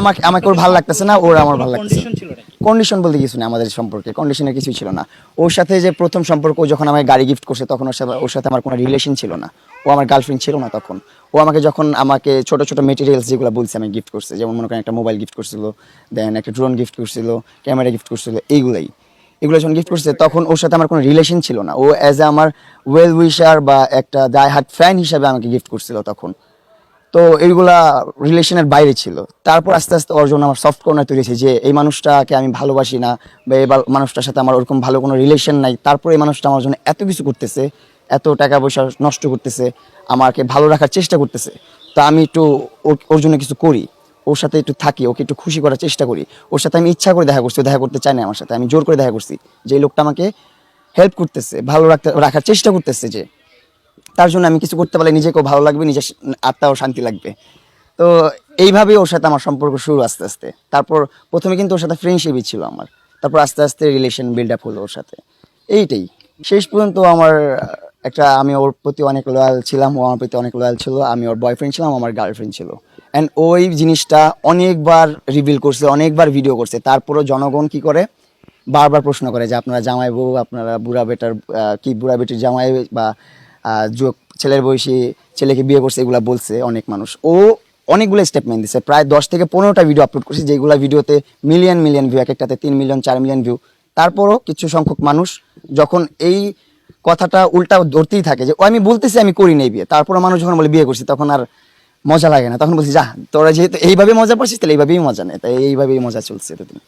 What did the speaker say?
আমাকে আমাকে ওর ভালো লাগতেছে না, ওর আমার ভালো লাগতেছে। কন্ডিশন ছিল নাকি? কন্ডিশন বলতে কিছু না আমাদের সম্পর্কে, কন্ডিশনের কিছুই ছিল না। ওর সাথে যে প্রথম সম্পর্ক, ও যখন আমাকে গাড়ি গিফট করছে তখন ওর সাথে আমার কোনো রিলেশন ছিল না। ও আমার গার্লফ্রেন্ড ছিল না তখন। ও আমাকে যখন আমাকে ছোট ছোট মেটেরিয়ালস যেগুলো বলছে আমি গিফট করছে, যেমন মনে করেন একটা মোবাইল গিফট করছিল, দেন একটা ড্রোন গিফট করছিল, ক্যামেরা গিফট করছিল, এগুলো যখন গিফট করছে তখন ওর সাথে আমার কোনো রিলেশন ছিল না। ও অ্যাজ এ আমার ওয়েল উইশার বা একটা ডাই হার্ট ফ্যান হিসাবে আমাকে গিফট করছিল তখন। তো এইগুলা রিলেশনের বাইরে ছিল। তারপর আস্তে আস্তে ওর জন্য আমার সফট কর্নার তৈরি হয়েছে যে এই মানুষটাকে আমি ভালোবাসি না, বা এই মানুষটার সাথে আমার ওরকম ভালো কোনো রিলেশন নাই, তারপর এই মানুষটা আমার জন্য এত কিছু করতেছে, এত টাকা পয়সা নষ্ট করতেছে, আমাকে ভালো রাখার চেষ্টা করতেছে। তো আমি একটু ওর জন্য কিছু করি, ওর সাথে একটু থাকি, ওকে একটু খুশি করার চেষ্টা করি। ওর সাথে আমি ইচ্ছা করে দেখা করছি, ও দেখা করতে চাই না আমার সাথে, আমি জোর করে দেখা করছি যে এই লোকটা আমাকে হেল্প করতেছে, ভালো রাখার চেষ্টা করতেছে, যে তার জন্য আমি কিছু করতে পারলে নিজেকেও ভালো লাগবে, নিজের আত্মাও শান্তি লাগবে। তো এইভাবেই ওর সাথে আমার সম্পর্ক শুরু আস্তে আস্তে। তারপর প্রথমে কিন্তু ওর সাথে ফ্রেন্ডশিপই ছিল আমার, তারপর আস্তে আস্তে রিলেশন বিল্ড আপ হলো ওর সাথে। এইটাই শেষ পর্যন্ত আমার একটা, আমি ওর প্রতি অনেক লয়াল ছিলাম, ও আমার প্রতি অনেক লয়াল ছিল। আমি ওর বয়ফ্রেন্ড ছিলাম, আমার গার্লফ্রেন্ড ছিল। অ্যান্ড ওই জিনিসটা অনেকবার রিভিল করছে, অনেকবার ভিডিও করছে। তারপরও জনগণ কি করে, বারবার প্রশ্ন করে যে আপনারা জামাই বউ, আপনারা বুড়া বেটার কি বুড়া বেটির জামাই, বা ছেলের বয়সী ছেলেকে বিয়ে করছে, এগুলা বলছে অনেক মানুষ। ও অনেকগুলো স্টেটমেন্ট দিচ্ছে, প্রায় 10 থেকে 15টা ভিডিও আপলোড করছে, যেগুলো ভিডিওতে মিলিয়ন মিলিয়ন ভিউ, এক একটাতে 3 মিলিয়ন 4 মিলিয়ন ভিউ। তারপরও কিছু সংখ্যক মানুষ যখন এই কথাটা উল্টা ধরতেই থাকে যে ও আমি বলতেছি আমি করি নাই বিয়ে, তারপরে মানুষ যখন বলে বিয়ে করছি তখন আর মজা লাগে না, তখন বলছি যা তোরা যেহেতু এইভাবে মজা পাচ্ছিস তাহলে এইভাবেই মজা নেই, তাই এইভাবেই মজা চলছে এতদিন।